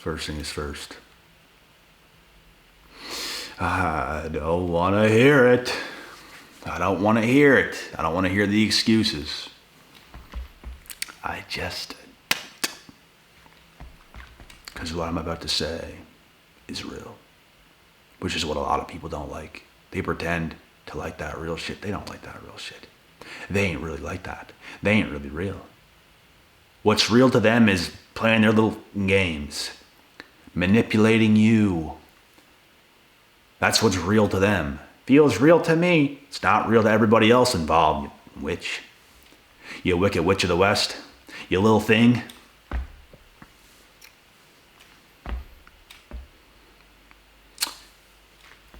First thing is first. I don't want to hear it. I don't want to hear it. I don't want to hear the excuses. Because what I'm about to say is real. Which is what a lot of people don't like. They pretend to like that real shit. They don't like that real shit. They ain't really like that. They ain't really real. What's real to them is playing their little games. Manipulating you. That's what's real to them. Feels real to me. It's not real to everybody else involved, you witch. You wicked witch of the West. You little thing.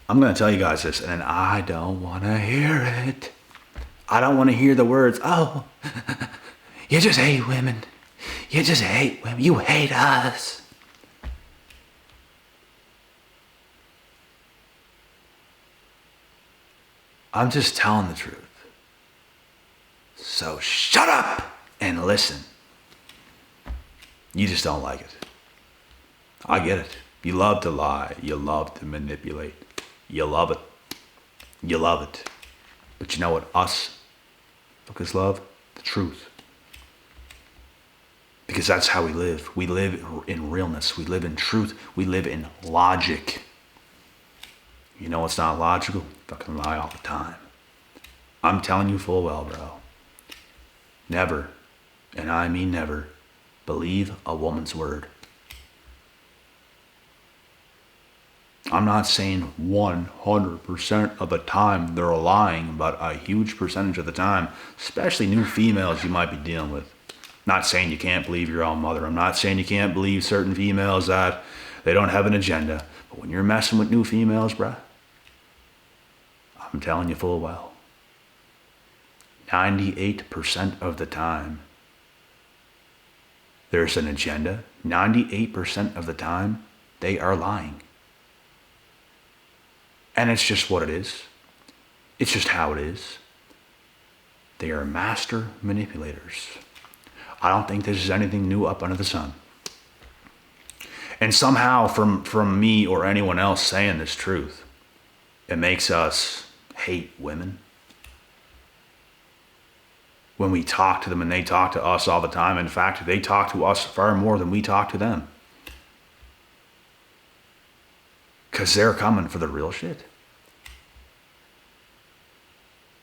I'm going to tell you guys this, and I don't want to hear it. I don't want to hear the words, oh, you just hate women. You just hate women. You hate us. I'm just telling the truth. So shut up and listen. You just don't like it. I get it. You love to lie. You love to manipulate. You love it. You love it. But you know what us fuckers love? The truth. Because that's how we live. We live in realness. We live in truth. We live in logic. You know what's not logical? Fucking lie all the time. I'm telling you full well, bro. Never, and I mean never, believe a woman's word. I'm not saying 100% of the time they're lying, but a huge percentage of the time, especially new females you might be dealing with. Not saying you can't believe your own mother. I'm not saying you can't believe certain females that they don't have an agenda. But when you're messing with new females, bruh, I'm telling you full well, 98% of the time, there's an agenda. 98% of the time, they are lying. And it's just what it is. It's just how it is. They are master manipulators. I don't think this is anything new up under the sun. And somehow from me or anyone else saying this truth, it makes us hate women. When we talk to them and they talk to us all the time. In fact, they talk to us far more than we talk to them. Because they're coming for the real shit.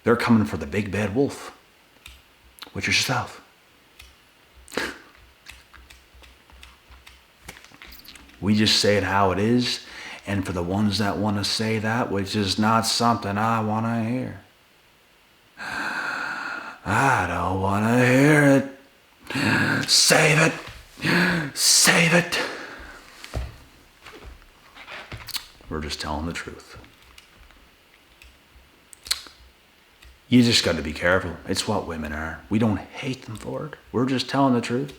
They're coming for the big bad wolf, which is yourself. We just say it how it is, and for the ones that want to say that, which is not something I want to hear. I don't want to hear it. Save it. Save it. We're just telling the truth. You just got to be careful. It's what women are. We don't hate them for it. We're just telling the truth.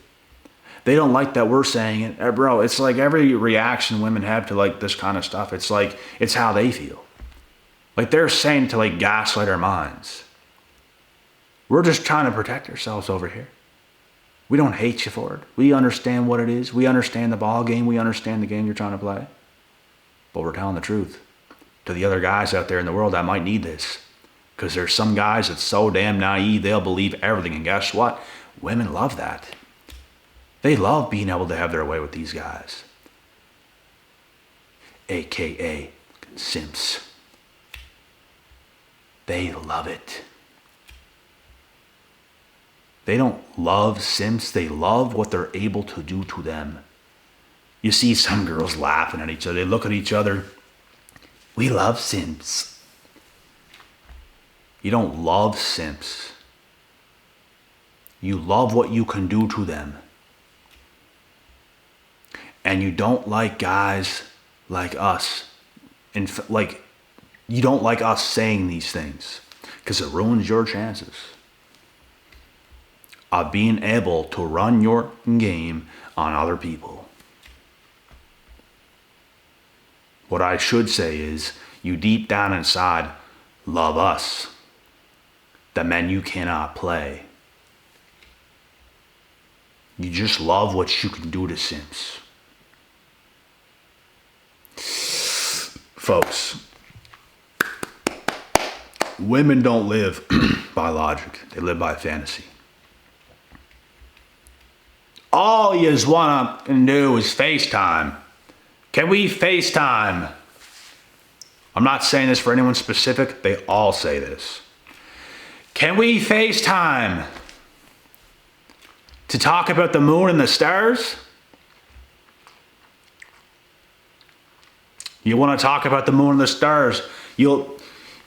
They don't like that we're saying it. Bro, it's like every reaction women have to like this kind of stuff. It's like, it's how they feel. Like they're saying to like gaslight our minds. We're just trying to protect ourselves over here. We don't hate you for it. We understand what it is. We understand the ball game. We understand the game you're trying to play. But we're telling the truth to the other guys out there in the world that might need this. Because there's some guys that's so damn naive, they'll believe everything. And guess what? Women love that. They love being able to have their way with these guys. AKA simps. They love it. They don't love simps. They love what they're able to do to them. You see some girls laughing at each other. They look at each other. We love simps. You don't love simps. You love what you can do to them. And you don't like guys like us. Like, you don't like us saying these things. Because it ruins your chances of being able to run your game on other people. What I should say is, you deep down inside love us, the men you cannot play. You just love what you can do to simps. Folks, women don't live by logic. They live by fantasy. All you want to do is FaceTime. Can we FaceTime? I'm not saying this for anyone specific. They all say this. Can we FaceTime to talk about the moon and the stars? You want to talk about the moon and the stars? You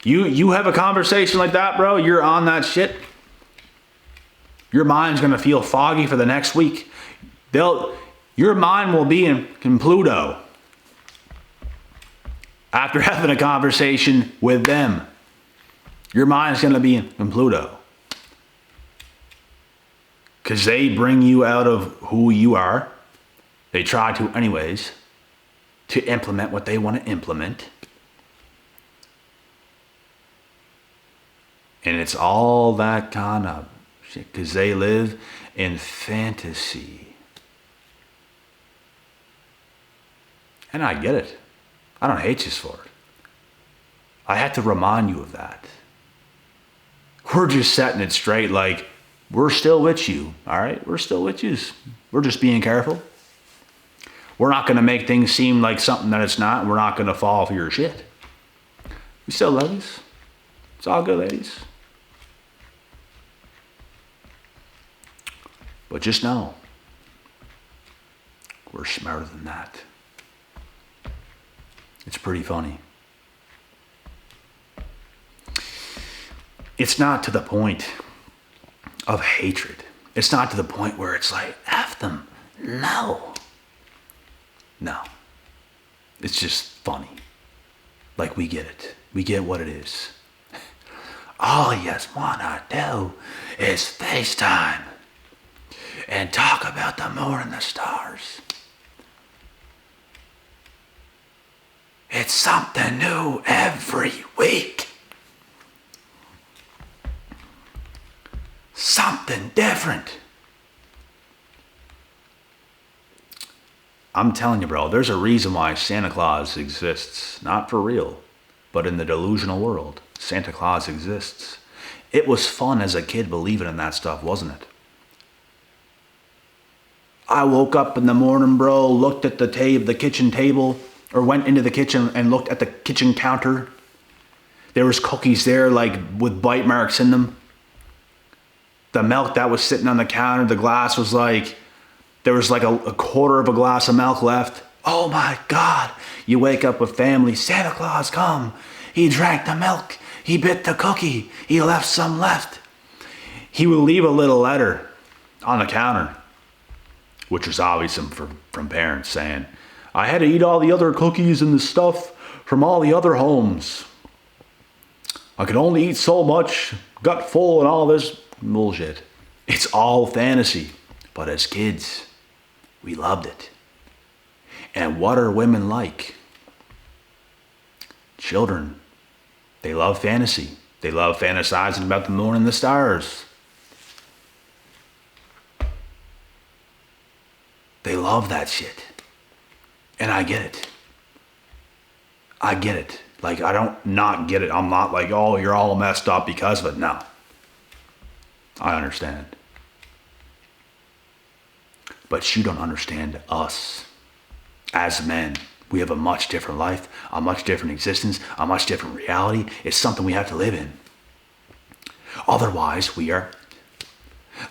have a conversation like that, bro. You're on that shit. Your mind's gonna feel foggy for the next week. Your mind will be in Pluto after having a conversation with them. Your mind's gonna be in Pluto because they bring you out of who you are. They try to, anyways, to implement what they want to implement. And it's all that kind of shit because they live in fantasy. And I get it. I don't hate you for it. I had to remind you of that. We're just setting it straight like, we're still with you, all right? We're still with you. We're just being careful. We're not going to make things seem like something that it's not. We're not going to fall for your shit. We still love you. It's all good, ladies. But just know, we're smarter than that. It's pretty funny. It's not to the point of hatred. It's not to the point where it's like, F them. No. It's just funny. Like we get it. We get what it is. All you wanna do is FaceTime and talk about the moon and the stars. It's something new every week. Something different. I'm telling you, bro, there's a reason why Santa Claus exists. Not for real, but in the delusional world, Santa Claus exists. It was fun as a kid believing in that stuff, wasn't it? I woke up in the morning, bro, looked at the kitchen table, or went into the kitchen and looked at the kitchen counter. There was cookies there, like with bite marks in them. The milk that was sitting on the counter, the glass was like, there was like a quarter of a glass of milk left. Oh my God. You wake up with family. Santa Claus come. He drank the milk. He bit the cookie. He left some left. He would leave a little letter on the counter, which was obviously from parents saying, I had to eat all the other cookies and the stuff from all the other homes. I could only eat so much, gut full and all this bullshit. It's all fantasy. But as kids, we loved it. And what are women like? Children. They love fantasy. They love fantasizing about the moon and the stars. They love that shit. And I get it. I get it. Like, I don't not get it. I'm not like, oh, you're all messed up because of it. No. I understand. But you don't understand us. As men, we have a much different life, a much different existence, a much different reality. It's something we have to live in. Otherwise, we are,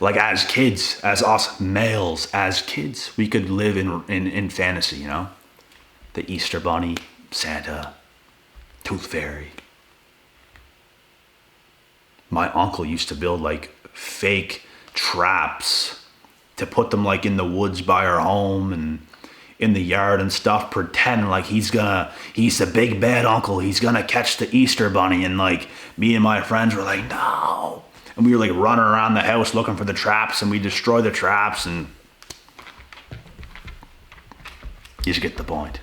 like as kids, as us males, as kids, we could live in fantasy, you know? The Easter Bunny, Santa, Tooth Fairy. My uncle used to build like fake traps to put them like in the woods by our home and in the yard and stuff, pretend like he's the big bad uncle. He's gonna catch the Easter Bunny. And like me and my friends were like, no. And we were like running around the house looking for the traps, and we destroyed the traps, and you just get the point.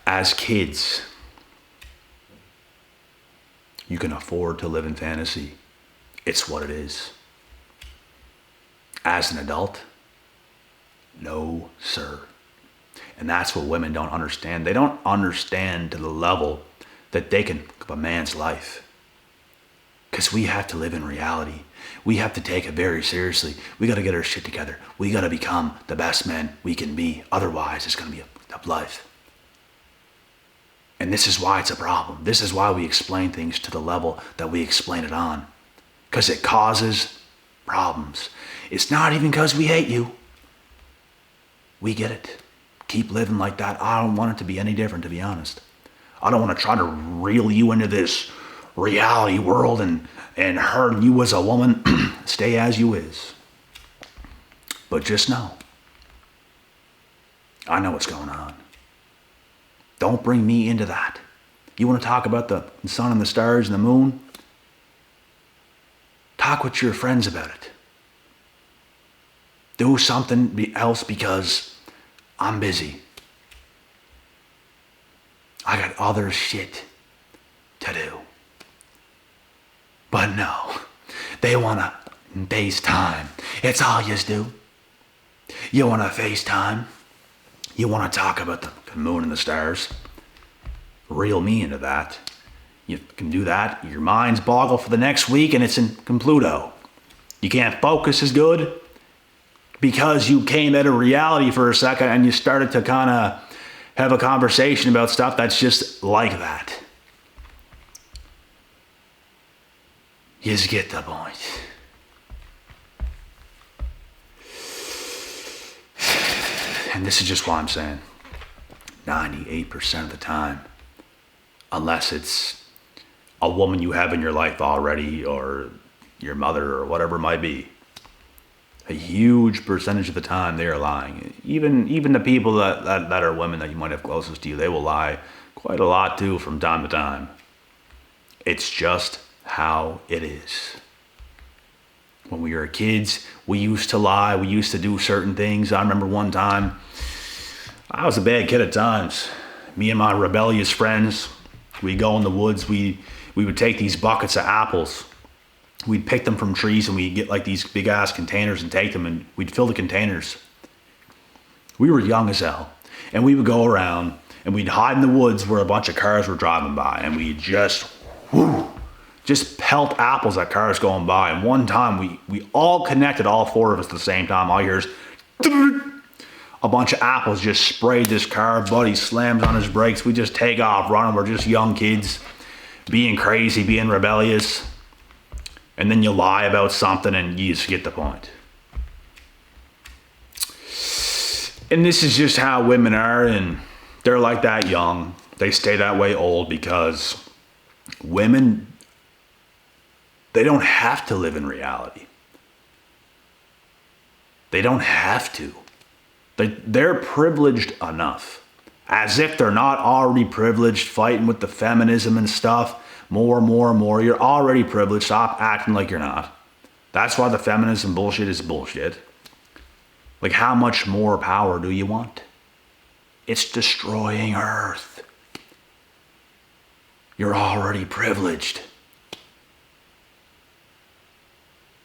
As kids, you can afford to live in fantasy. It's what it is. As an adult, no, sir. And that's what women don't understand. They don't understand to the level that they can of a man's life. Because we have to live in reality. We have to take it very seriously. We got to get our shit together. We got to become the best men we can be. Otherwise, it's going to be a tough life. And this is why it's a problem. This is why we explain things to the level that we explain it on. Because it causes problems. It's not even because we hate you. We get it. Keep living like that. I don't want it to be any different, to be honest. I don't want to try to reel you into this reality world and hurt you as a woman. Stay as you is. But just know, I know what's going on. Don't bring me into that. You want to talk about the sun and the stars and the moon? Talk with your friends about it. Do something else because I'm busy. I got other shit to do. But no, they want to FaceTime. It's all you do. You want to FaceTime. You want to talk about the moon and the stars. Reel me into that. You can do that. Your mind's boggled for the next week and it's in Pluto. You can't focus as good because you came out of reality for a second and you started to kind of have a conversation about stuff that's just like that. You just get the point. And this is just what I'm saying. 98% of the time, unless it's a woman you have in your life already or your mother or whatever it might be, a huge percentage of the time they are lying. Even the people that are women that you might have closest to you, they will lie quite a lot too from time to time. It's just how it is. When we were kids, we used to lie. We used to do certain things. I remember one time, I was a bad kid at times. Me and my rebellious friends, we'd go in the woods. We would take these buckets of apples. We'd pick them from trees and we'd get like these big ass containers and take them and we'd fill the containers. We were young as hell. And we would go around and we'd hide in the woods where a bunch of cars were driving by and we'd just pelt apples at cars going by. And one time we all connected, all four of us at the same time. All you hear is a bunch of apples just sprayed this car. Buddy slams on his brakes. We just take off running. We're just young kids being crazy, being rebellious. And then you lie about something and you just get the point. And this is just how women are, and they're like that young. They stay that way old because women, they don't have to live in reality. They don't have to. They're privileged enough. As if they're not already privileged, fighting with the feminism and stuff. More. You're already privileged. Stop acting like you're not. That's why the feminism bullshit is bullshit. Like, how much more power do you want? It's destroying Earth. You're already privileged.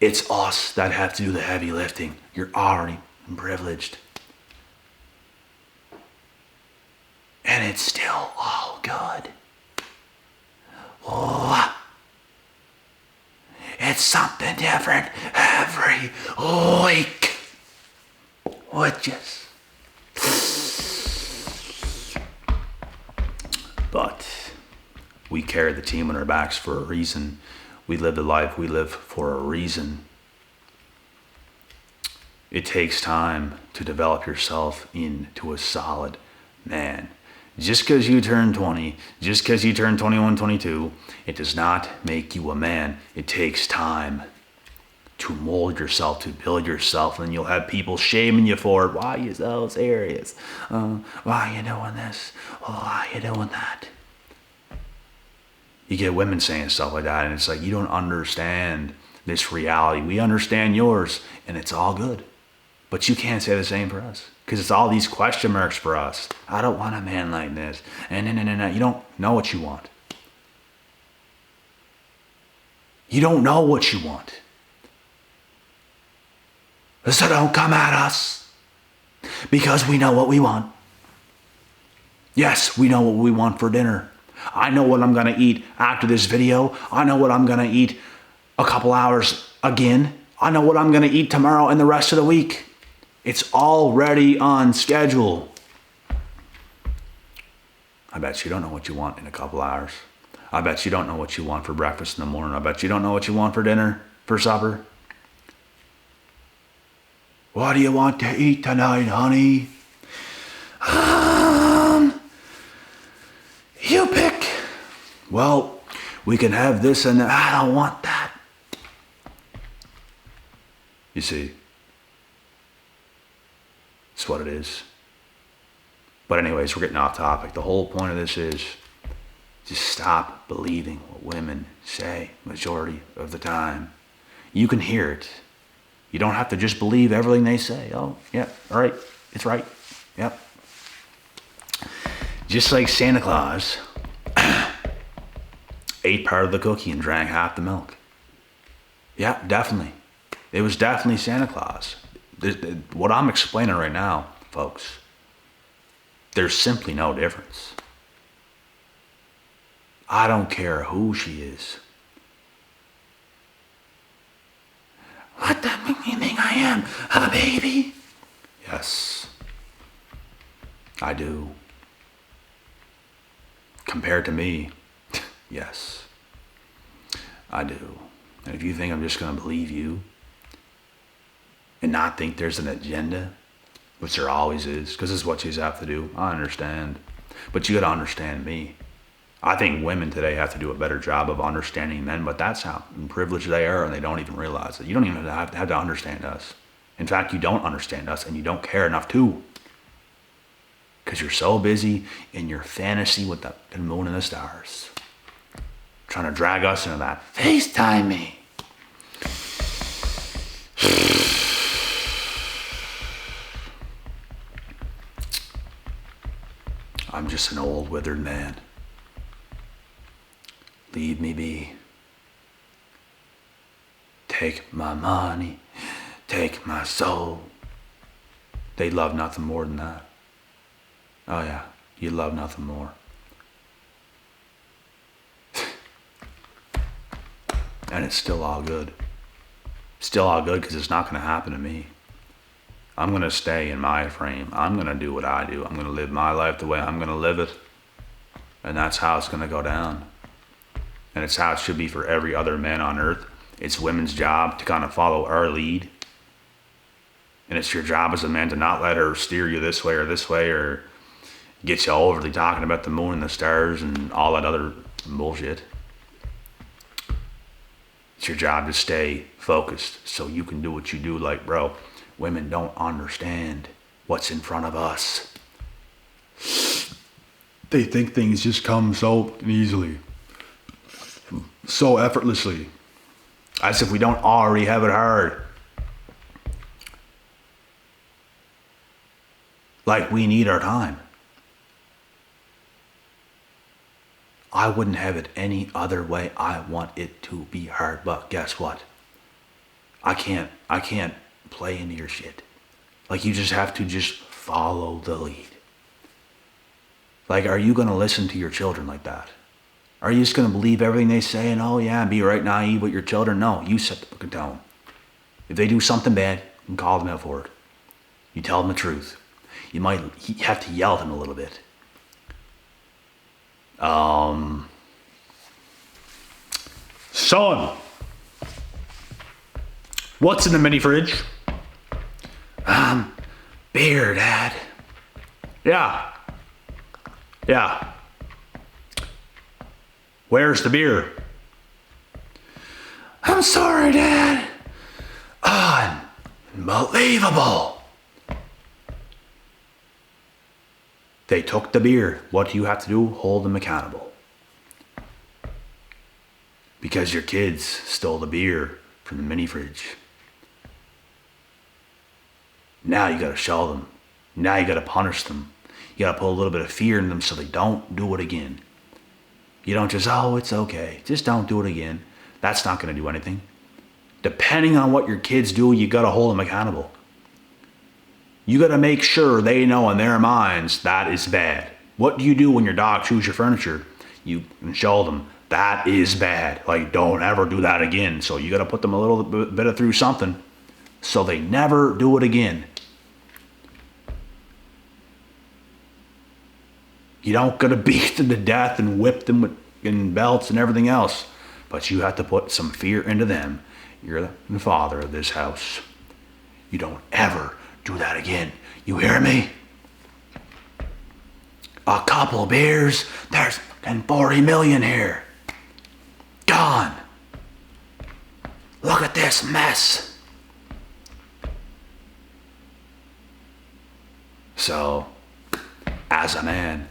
It's us that have to do the heavy lifting. You're already privileged. And it's still all good. Oh, it's something different every week. Witches. But we carry the team on our backs for a reason. We live the life we live for a reason. It takes time to develop yourself into a solid man. Just because you turn 20, just because you turn 21, 22, it does not make you a man. It takes time to mold yourself, to build yourself, and you'll have people shaming you for it. Why are you so serious? Why are you doing this? Why are you doing that? You get women saying stuff like that, and it's like, you don't understand this reality. We understand yours, and it's all good. But you can't say the same for us. Because it's all these question marks for us. I don't want a man like this. And you don't know what you want. You don't know what you want. So don't come at us. Because we know what we want. Yes, we know what we want for dinner. I know what I'm going to eat after this video. I know what I'm going to eat a couple hours again. I know what I'm going to eat tomorrow and the rest of the week. It's already on schedule. I bet you don't know what you want in a couple hours. I bet you don't know what you want for breakfast in the morning. I bet you don't know what you want for dinner, for supper. What do you want to eat tonight, honey? You pick. Well, we can have this and that. I don't want that. You see, it's what it is. But anyways, we're getting off topic. The whole point of this is just stop believing what women say majority of the time. You can hear it. You don't have to just believe everything they say. Oh, yeah, all right, it's right. Yep. Just like Santa Claus ate part of the cookie and drank half the milk. Yeah, definitely. It was definitely Santa Claus. What I'm explaining right now, folks, there's simply no difference. I don't care who she is. What the make you think I am? A baby? Yes. I do. Compared to me, yes. I do. And if you think I'm just going to believe you and not think there's an agenda, which there always is, because it's what you have to do, I understand. But you got to understand me. I think women today have to do a better job of understanding men, but that's how privileged they are, and they don't even realize it. You don't even have to understand us. In fact, you don't understand us, and you don't care enough to. Because you're so busy in your fantasy with the moon and the stars. Trying to drag us into that. FaceTime me. I'm just an old withered man. Leave me be. Take my money. Take my soul. They love nothing more than that. Oh yeah, you love nothing more. And it's still all good. Still all good because it's not going to happen to me. I'm going to stay in my frame. I'm going to do what I do. I'm going to live my life the way I'm going to live it. And that's how it's going to go down. And it's how it should be for every other man on earth. It's women's job to kind of follow our lead. And it's your job as a man to not let her steer you this way or get you overly talking about the moon and the stars and all that other bullshit. It's your job to stay focused so you can do what you do. Like, bro, women don't understand what's in front of us. They think things just come so easily, so effortlessly, as if we don't already have it hard. Like we need our time. I wouldn't have it any other way. I want it to be hard, but guess what? I can't play into your shit. Like you just have to just follow the lead. Like, are you gonna listen to your children like that? Are you just gonna believe everything they say and oh yeah, be right naive with your children? No, you set the fucking tone. If they do something bad, you can call them out for it. You tell them the truth. You might have to yell at them a little bit. Son, what's in the mini fridge? Beer, Dad. Yeah. Where's the beer? I'm sorry, Dad. Unbelievable. They took the beer. What do you have to do? Hold them accountable. Because your kids stole the beer from the mini fridge. Now you gotta show them. Now you gotta punish them. You gotta put a little bit of fear in them so they don't do it again. You don't just, oh, it's okay. Just don't do it again. That's not gonna do anything. Depending on what your kids do, you gotta hold them accountable. You gotta make sure they know in their minds that is bad. What do you do when your dog chews your furniture? You can show them that is bad. Like, don't ever do that again. So you got to put them a little bit through something so they never do it again. You don't got to beat them to death and whip them with in belts and everything else. But you have to put some fear into them. You're the father of this house. You don't ever do that again. You hear me? A couple beers, there's 40 million here. Gone. Look at this mess. So, as a man,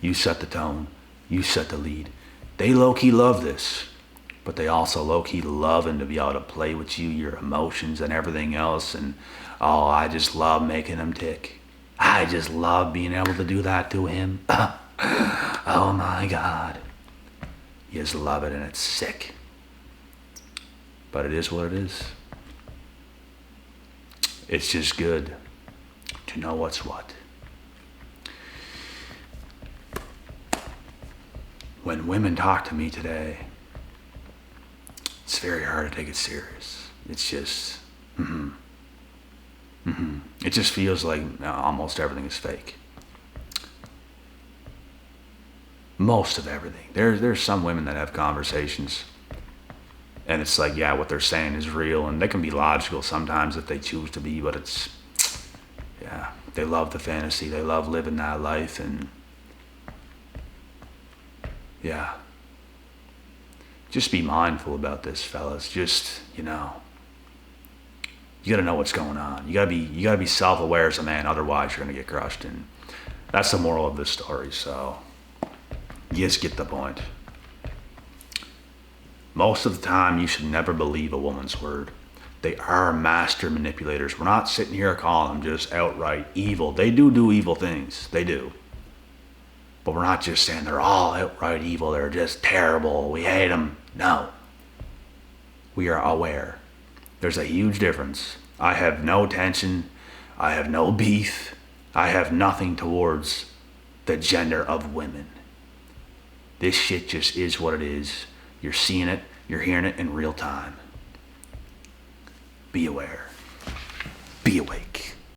you set the tone. You set the lead. They low-key love this, but they also low-key loving to be able to play with you, your emotions and everything else. And, oh, I just love making them tick. I just love being able to do that to him. Oh my God. You just love it and it's sick. But it is what it is. It's just good to know what's what. When women talk to me today, it's very hard to take it serious. It's just, it just feels like almost everything is fake. Most of everything. There's some women that have conversations and it's like, yeah, what they're saying is real, and they can be logical sometimes if they choose to be, but it's, yeah, they love the fantasy. They love living that life, and yeah. Just be mindful about this, fellas. Just, you gotta know what's going on. You gotta be self-aware as a man, otherwise you're gonna get crushed. And that's the moral of this story. So you just get the point. Most of the time, you should never believe a woman's word. They are master manipulators. We're not sitting here calling them just outright evil. They do evil things. They do. But we're not just saying they're all outright evil. They're just terrible. We hate them. No. We are aware. There's a huge difference. I have no tension. I have no beef. I have nothing towards the gender of women. This shit just is what it is. You're seeing it. You're hearing it in real time. Be aware. Be awake.